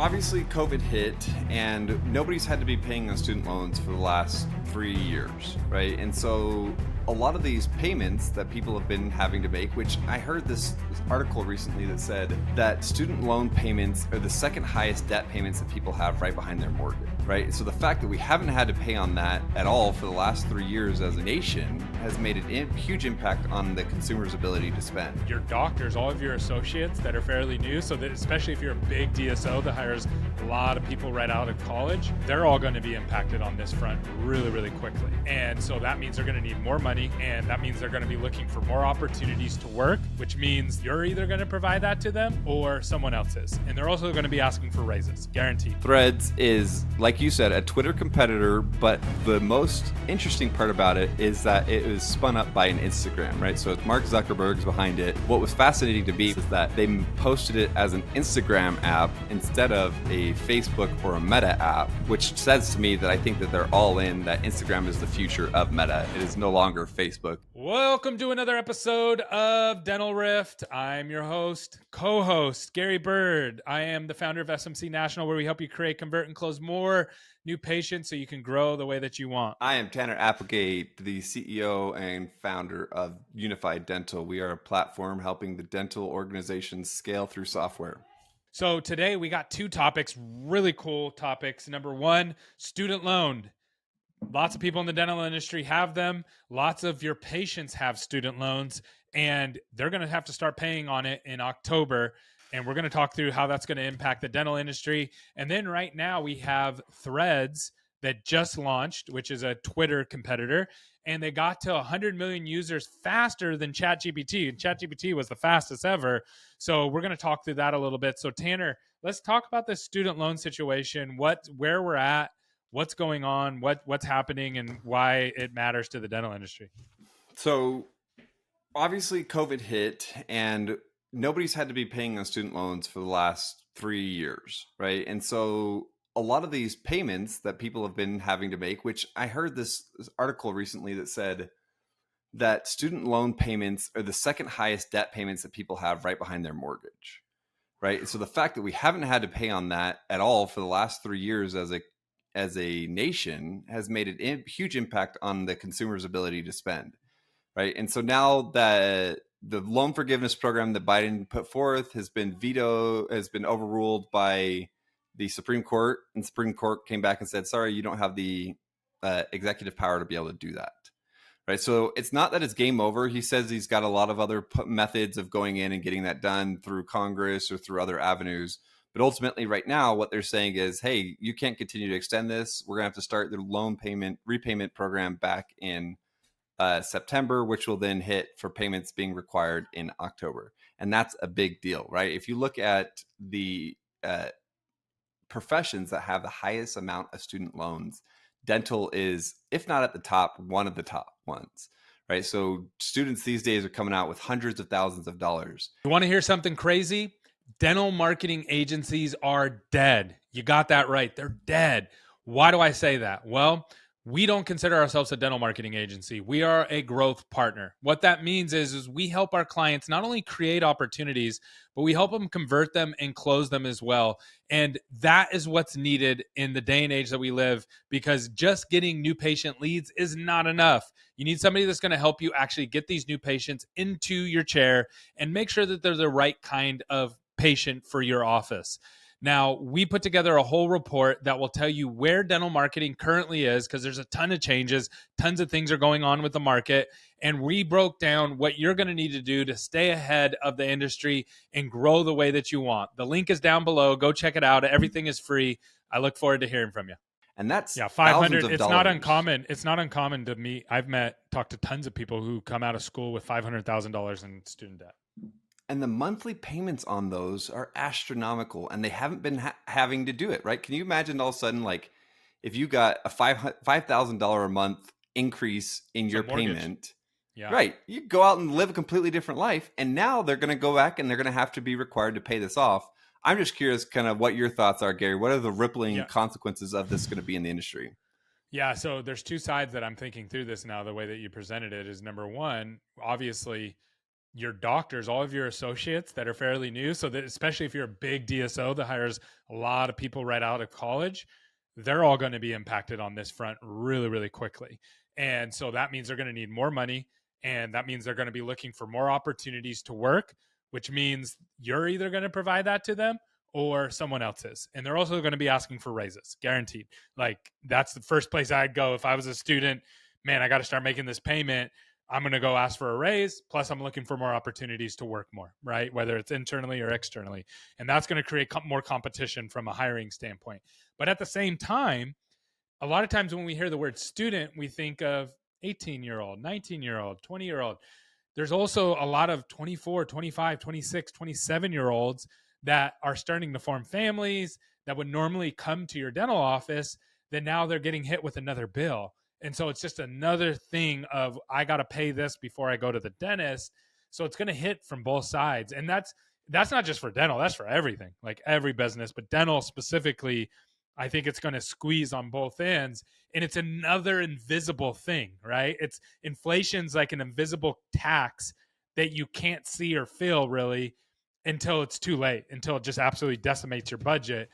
obviously COVID hit and nobody's had to be paying on student loans for the last 3 years, right? And so a lot of these payments that people have been having to make, which I heard this article recently that said that student loan payments are the second highest debt payments that people have right behind their mortgage, right? So the fact that we haven't had to pay on that at all for the last 3 years as a nation has made a huge impact on the consumer's ability to spend. Your doctors, all of your associates that are fairly new, so that especially if you're a big DSO that hires a lot of people right out of college, they're all going to be impacted on this front really, really quickly. And so that means they're going to need more money, and that means they're going to be looking for more opportunities to work, which means you're either going to provide that to them or someone else is. And they're also going to be asking for raises, guaranteed. Threads is, like you said, a Twitter competitor, but the most interesting part about it is that it was spun up by an Instagram, right? So it's Mark Zuckerberg's behind it. What was fascinating to me is that they posted it as an Instagram app instead of a Facebook or a Meta app, which says to me that I think that they're all in, that Instagram is the future of Meta. It is no longer Facebook. Welcome to another episode of Dental Rift. I'm your host, co-host, Gary Bird. I am the founder of SMC National, where we help you create, convert, and close more new patients so you can grow the way that you want. I am Tanner Applegate, the CEO and founder of Unified Dental. We are a platform helping the dental organizations scale through software. So today we got two topics, really cool topics. Number one, student loan. Lots of people in the dental industry have them. Lots of your patients have student loans, and they're going to have to start paying on it in October. And we're going to talk through how that's going to impact the dental industry. And then right now we have Threads that just launched, which is a Twitter competitor. And they got to 100 million users faster than ChatGPT. And ChatGPT was the fastest ever. So we're going to talk through that a little bit. So Tanner, let's talk about the student loan situation, where we're at, what's going on, what's happening, and why it matters to the dental industry. So obviously COVID hit and nobody's had to be paying on student loans for the last 3 years, right? And so a lot of these payments that people have been having to make, which I heard this article recently that said that student loan payments are the second highest debt payments that people have right behind their mortgage, right? So the fact that we haven't had to pay on that at all for the last 3 years as a nation has made a huge impact on the consumer's ability to spend, right? And so now that the loan forgiveness program that Biden put forth has been overruled by the Supreme Court, and the Supreme Court came back and said, sorry, you don't have the executive power to be able to do that, right? So it's not that it's game over. He says he's got a lot of other methods of going in and getting that done through Congress or through other avenues. But ultimately right now, what they're saying is, hey, you can't continue to extend this. We're going to have to start the loan repayment program back in September, which will then hit for payments being required in October. And that's a big deal, right? If you look at the professions that have the highest amount of student loans, dental is, if not at the top, one of the top ones, right? So students these days are coming out with hundreds of thousands of dollars. You want to hear something crazy? Dental marketing agencies are dead. You got that right. They're dead. Why do I say that? Well, we don't consider ourselves a dental marketing agency. We are a growth partner. What that means is we help our clients not only create opportunities, but we help them convert them and close them as well. And that is what's needed in the day and age that we live, because just getting new patient leads is not enough. You need somebody that's going to help you actually get these new patients into your chair and make sure that they're the right kind of patient for your office. Now, we put together a whole report that will tell you where dental marketing currently is, because there's a ton of changes, tons of things are going on with the market, and we broke down what you're going to need to do to stay ahead of the industry and grow the way that you want. The link is down below. Go check it out. Everything is free. I look forward to hearing from you. And that's 500. It's not uncommon. It's not uncommon to meet. Talked to tons of people who come out of school with $500,000 in student debt. And the monthly payments on those are astronomical, and they haven't been having to do it, right? Can you imagine all of a sudden, like, if you got a $5,000 a month increase in your payment, right? You go out and live a completely different life, and now they're going to go back and they're going to have to be required to pay this off. I'm just curious, kind of what your thoughts are, Gary. What are the rippling consequences of this going to be in the industry? Yeah, so there's two sides that I'm thinking through this now. The way that you presented it is, number one, obviously, your doctors, all of your associates that are fairly new, so that especially if you're a big DSO that hires a lot of people right out of college, they're all going to be impacted on this front really, really quickly. And so that means they're going to need more money. And that means they're going to be looking for more opportunities to work, which means you're either going to provide that to them or someone else is. And they're also going to be asking for raises, guaranteed. Like, that's the first place I'd go if I was a student. Man, I got to start making this payment. I'm going to go ask for a raise. Plus, I'm looking for more opportunities to work more, right? Whether it's internally or externally. And that's going to create more competition from a hiring standpoint. But at the same time, a lot of times when we hear the word student, we think of 18-year-old, 19-year-old, 20-year-old. There's also a lot of 24, 25, 26, 27-year-olds that are starting to form families that would normally come to your dental office, that now they're getting hit with another bill. And so it's just another thing of, I got to pay this before I go to the dentist. So it's going to hit from both sides. And that's not just for dental, that's for everything, like every business, but dental specifically, I think it's going to squeeze on both ends. And it's another invisible thing, right? It's inflation's like an invisible tax that you can't see or feel really until it's too late, until it just absolutely decimates your budget.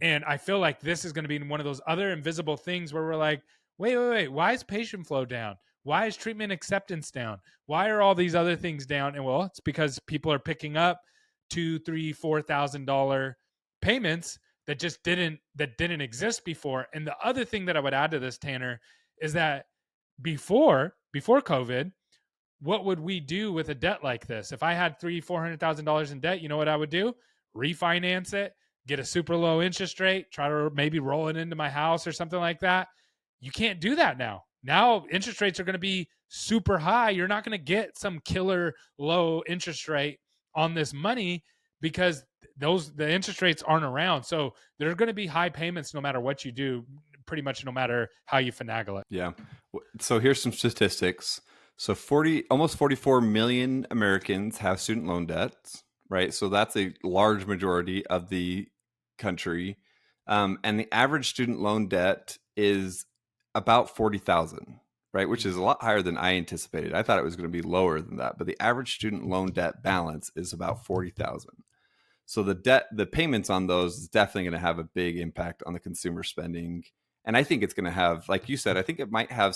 And I feel like this is going to be one of those other invisible things where we're like, wait, why is patient flow down? Why is treatment acceptance down? Why are all these other things down? And well, it's because people are picking up $2,000, $3,000, $4,000 payments that didn't exist before. And the other thing that I would add to this, Tanner, is that before COVID, what would we do with a debt like this? If I had $300,000-$400,000 in debt, you know what I would do? Refinance it, get a super low interest rate, try to maybe roll it into my house or something like that. You can't do that now. Now interest rates are going to be super high. You're not going to get some killer low interest rate on this money because the interest rates aren't around. So there are going to be high payments no matter what you do, pretty much no matter how you finagle it. Yeah. So here's some statistics. So almost 44 million Americans have student loan debts, right? So that's a large majority of the country. And the average student loan debt is about 40,000, right? Which is a lot higher than I anticipated. I thought it was going to be lower than that, but the average student loan debt balance is about 40,000. So the payments on those is definitely going to have a big impact on the consumer spending. And I think it's going to have, like you said, I think it might have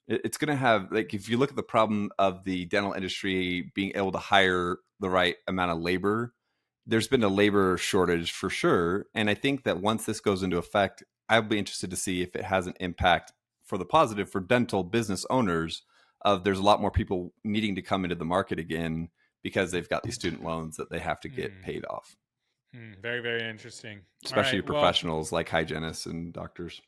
it's going to have, like, if you look at the problem of the dental industry being able to hire the right amount of labor, there's been a labor shortage for sure. And I think that once this goes into effect, I'll be interested to see if it has an impact for the positive for dental business owners of there's a lot more people needing to come into the market again because they've got these student loans that they have to get paid off. Very, very interesting. Especially Right, professionals like hygienists and doctors.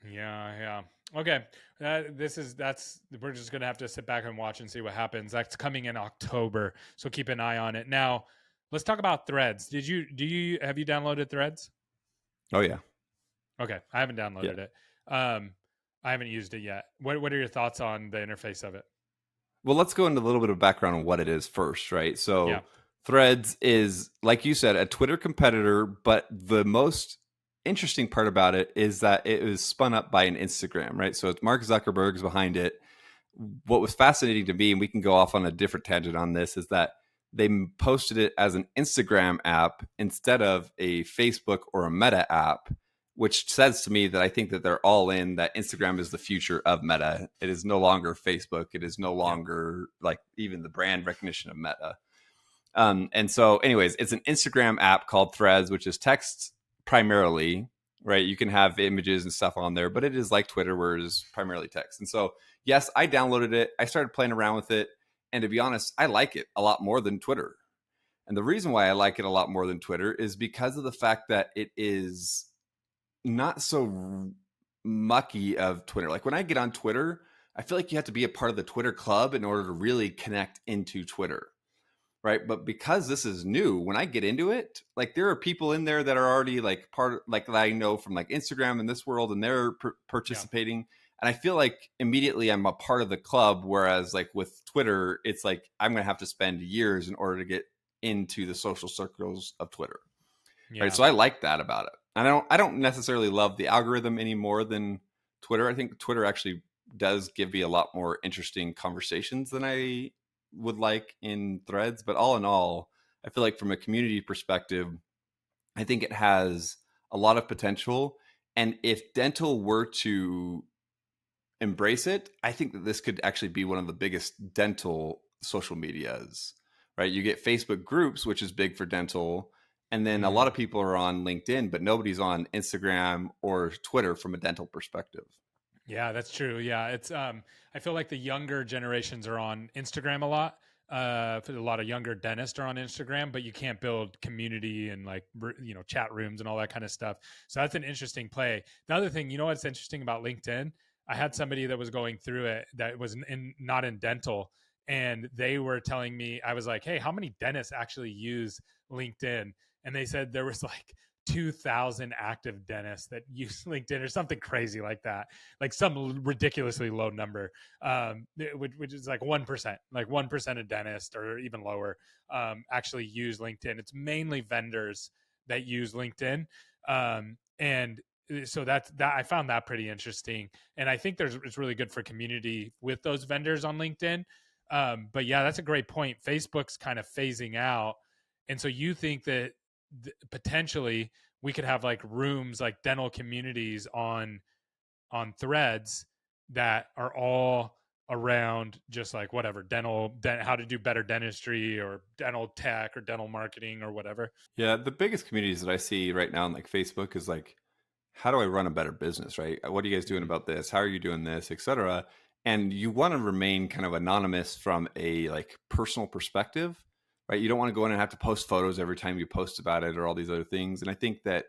Yeah. Okay. We're just going to have to sit back and watch and see what happens. That's coming in October. So keep an eye on it. Now, let's talk about Threads. Have you downloaded Threads? Oh yeah. Okay. I haven't downloaded it. I haven't used it yet. What are your thoughts on the interface of it? Well, let's go into a little bit of background on what it is first, right? So Yeah. Threads is, like you said, a Twitter competitor, but the most interesting part about it is that it was spun up by an Instagram, right? So it's Mark Zuckerberg's behind it. What was fascinating to me, and we can go off on a different tangent on this, is that they posted it as an Instagram app instead of a Facebook or a Meta app, which says to me that I think that they're all in, that Instagram is the future of Meta. It is no longer Facebook. It is no longer like even the brand recognition of Meta. And so anyways, it's an Instagram app called Threads, which is text primarily, right? You can have images and stuff on there, but it is like Twitter where it is primarily text. And so, yes, I downloaded it. I started playing around with it. And to be honest, I like it a lot more than Twitter. And the reason why I like it a lot more than Twitter is because of the fact that it is not so mucky of Twitter. Like when I get on Twitter, I feel like you have to be a part of the Twitter club in order to really connect into Twitter. Right. But because this is new, when I get into it, like there are people in there that are already like like that I know from like Instagram in this world, and they're participating. Yeah. And I feel like immediately I'm a part of the club. Whereas like with Twitter, it's like I'm going to have to spend years in order to get into the social circles of Twitter. Yeah. Right. So I like that about it. And I don't necessarily love the algorithm any more than Twitter. I think Twitter actually does give me a lot more interesting conversations than I would like in Threads. But all in all, I feel like from a community perspective, I think it has a lot of potential. And if dental were to embrace it, I think that this could actually be one of the biggest dental social medias, right? You get Facebook groups, which is big for dental. And then a lot Mm. of people are on LinkedIn, but nobody's on Instagram or Twitter from a dental perspective. Yeah, that's true. Yeah, it's I feel like the younger generations are on Instagram a lot. For a lot of younger dentists are on Instagram, but you can't build community and like chat rooms and all that kind of stuff. So that's an interesting play. The other thing, you know, what's interesting about LinkedIn? I had somebody that was going through it that was not in dental, and they were telling me, I was like, "Hey, how many dentists actually use LinkedIn?" And they said there was like 2,000 active dentists that use LinkedIn or something crazy like that, like some ridiculously low number, which is like 1%, like 1% of dentists or even lower actually use LinkedIn. It's mainly vendors that use LinkedIn. And so that I found that pretty interesting. And I think it's really good for community with those vendors on LinkedIn. But yeah, that's a great point. Facebook's kind of phasing out. And so you think that potentially we could have like rooms, like dental communities on Threads that are all around just like whatever how to do better dentistry or dental tech or dental marketing or whatever. Yeah, the biggest communities that I see right now on like Facebook is like, how do I run a better business, right? What are you guys doing Mm-hmm. about this? How are you doing this, etc. And you want to remain kind of anonymous from a like personal perspective, right? You don't want to go in and have to post photos every time you post about it or all these other things. And I think that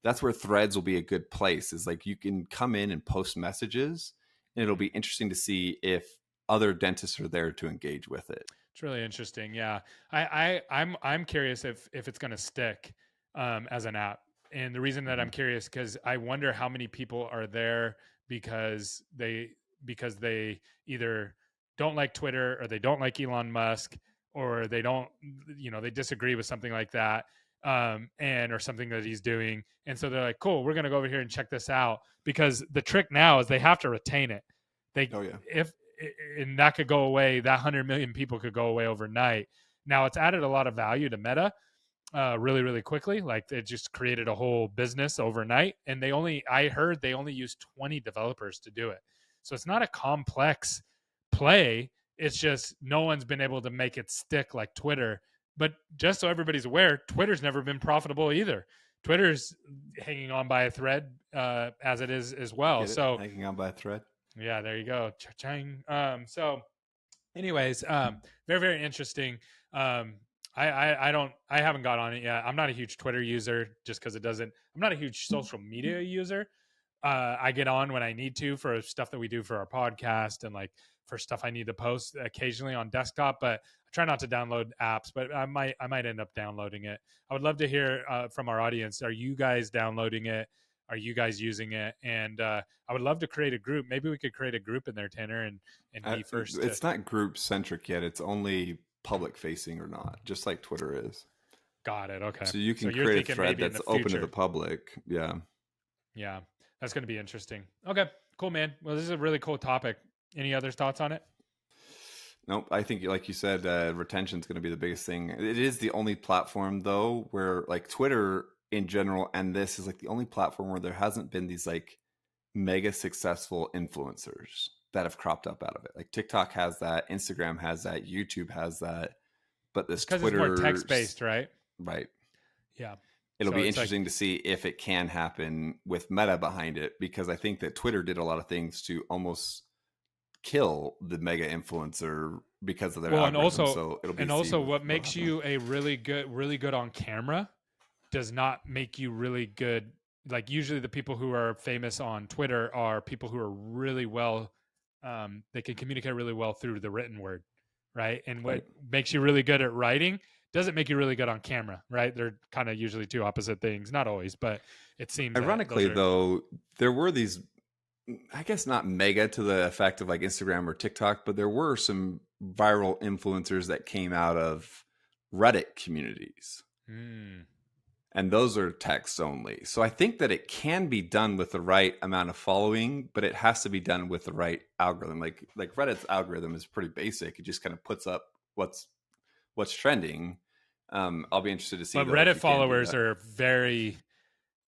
that's where Threads will be a good place, is like you can come in and post messages, and it'll be interesting to see if other dentists are there to engage with it. It's really interesting. Yeah, I'm curious if it's going to stick as an app. And the reason that Mhm. I'm curious because I wonder how many people are there because they either don't like Twitter or they don't like Elon Musk or they don't they disagree with something like that, and or something that he's doing, and so they're like, cool, we're going to go over here and check this out, because the trick now is they have to retain it. They Oh yeah. if And that could go away. That 100 million people could go away overnight. Now it's added a lot of value to Meta really, really quickly. Like it just created a whole business overnight. And I heard they only use 20 developers to do it. So it's not a complex play. It's just no one's been able to make it stick like Twitter. But just so everybody's aware, Twitter's never been profitable either. Twitter's hanging on by a thread as it is as well. Get it? So Hanging on by a thread. yeah, there you go. Cha-ching. So anyways, very, very interesting. I haven't got on it yet. I'm not a huge Twitter user just because I'm not a huge social media user. I get on when I need to for stuff that we do for our podcast and like for stuff I need to post occasionally on desktop, but I try not to download apps, but I might end up downloading it. I would love to hear from our audience. Are you guys downloading it? Are you guys using it? And I would love to create a group. Maybe we could create a group in there, Tanner, and be first to. It's not group centric yet. It's only public facing or not, just like Twitter is. Got it. Okay. So you So can you're create a thinking thread maybe in that's the open to the future. public. Yeah. Yeah, that's going to be interesting. Okay, cool, man. Well, this is a really cool topic. Any other thoughts on it? Nope. I think, like you said, retention is going to be the biggest thing. It is the only platform, though, where like Twitter in general, and this is like the only platform where there hasn't been these like mega successful influencers that have cropped up out of it. Like TikTok has that, Instagram has that, YouTube has that, but It's this because it's more Twitter, text based, right? right? Yeah. It'll So be it's like, interesting to see if it can happen with Meta behind it, because I think that Twitter did a lot of things to almost kill the mega influencer because of their well, and algorithm. also, So it'll be and see also, what what'll makes happen. you a really good on camera does not make you really good. Like usually, the people who are famous on Twitter are people who are really well. They can communicate really well through the written word, right? And what Right. makes you really good at writing doesn't make you really good on camera, right? They're kind of usually two opposite things. Not always, but it seems that those Ironically, are. though, there were these, I guess not mega to the effect of like Instagram or TikTok, but there were some viral influencers that came out of Reddit communities. Mm, And those are text only. So I think that it can be done with the right amount of following, but it has to be done with the right algorithm. Like Reddit's algorithm is pretty basic. It just kind of puts up what's trending. I'll be interested to see But though if Reddit you can do followers that. are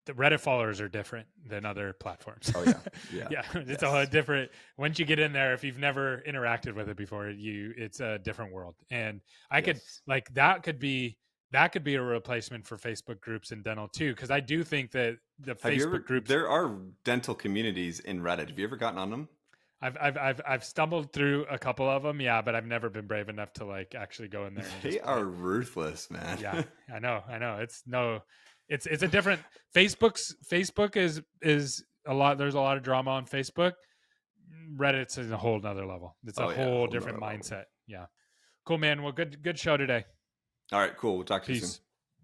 the Reddit followers are different than other platforms. Oh yeah, yeah, Yeah, it's a yes, whole different. Once you get in there, if you've never interacted with it before, it's a different world. And I could yes. like that could be a replacement for Facebook groups in dental too, because I do think that the Have you Facebook ever? groups There are dental communities in Reddit. Have you ever gotten on them? I've stumbled through a couple of them, yeah, but I've never been brave enough to like actually go in there and They just are ruthless, man. yeah, I know. It's a different Facebook is a lot. There's a lot of drama on Facebook. Reddit's in a whole nother level. It's a Oh yeah, whole whole different nother level. mindset. Yeah, cool, man. Well, good show today. All right, cool. We'll talk to you soon. Peace.